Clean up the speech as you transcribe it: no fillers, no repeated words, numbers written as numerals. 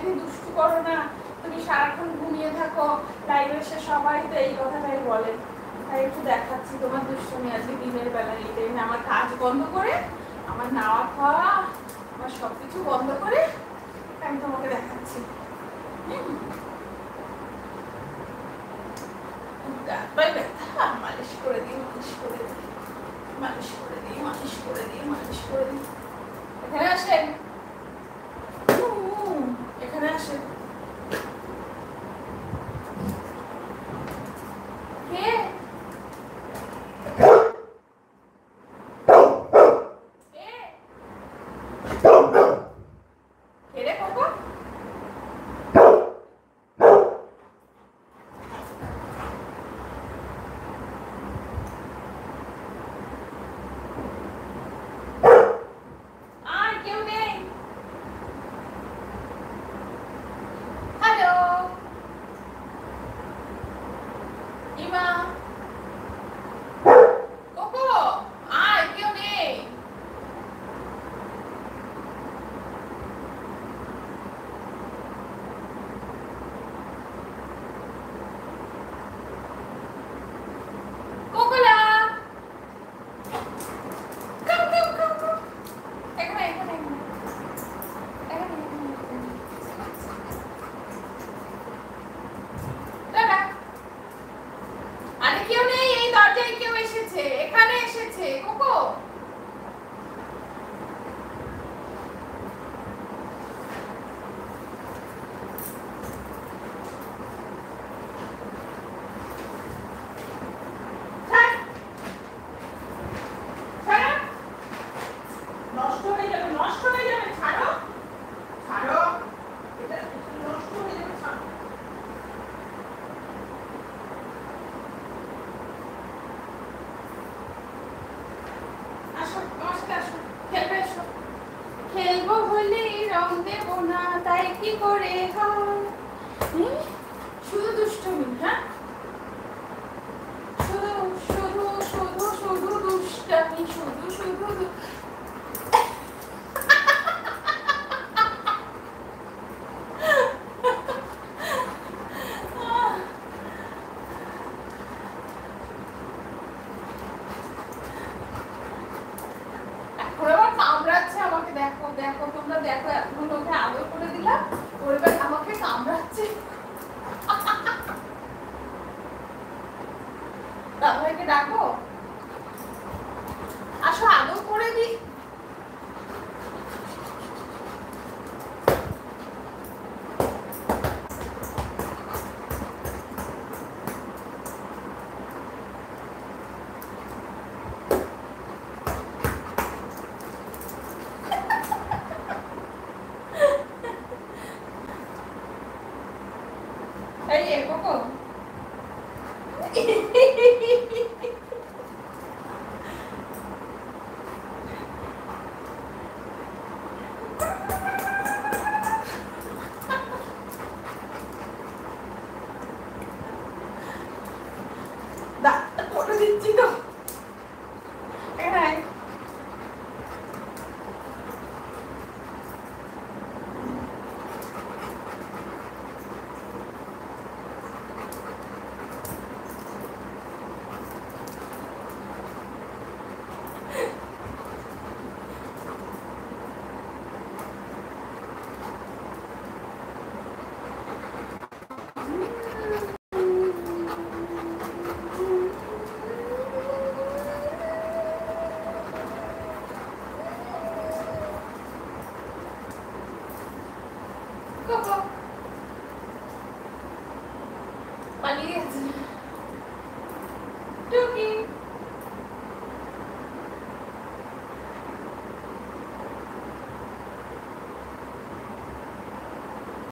বেঁধে দুষ্টু করো না, তুমি সারাক্ষণ ঘুমিয়ে থাকো, লাইভে এসে সবাই তো এই কথাটাই বলে। তাই একটু দেখাচ্ছি তোমার দুষ্টুমি আজকে দিনের বেলা। এই টাইমে আমার কাজ বন্ধ করে, আমার নাওয়া খাওয়া, আমার সবকিছু বন্ধ করে আমি তোমাকে দেখাচ্ছি। মালিশ করে দিই, মালিশ করে দিই, মালিশ করে দিই, মালিশ করে দিই, মালিশ করে দিই। এখানে আসেন, এখানে আসেন। কে? কে রে কোকো? খেলবো হলে রং দেবো না, তাই কি করে হয়? শুধু দুষ্টুমি, হ্যাঁ, শুধু শুধু শুধু শুধু দুষ্টামি, শুধু শুধু দেখো দেখো তোমরা দেখো, এখন ওকে আদর করে দিলাম, ওর এবার আমাকে কামড়াচ্ছে। দাদাভাইকে ডাকো, আসো আদর করে দিই। এই কোকো করে দিচ্ছি তো। Coco.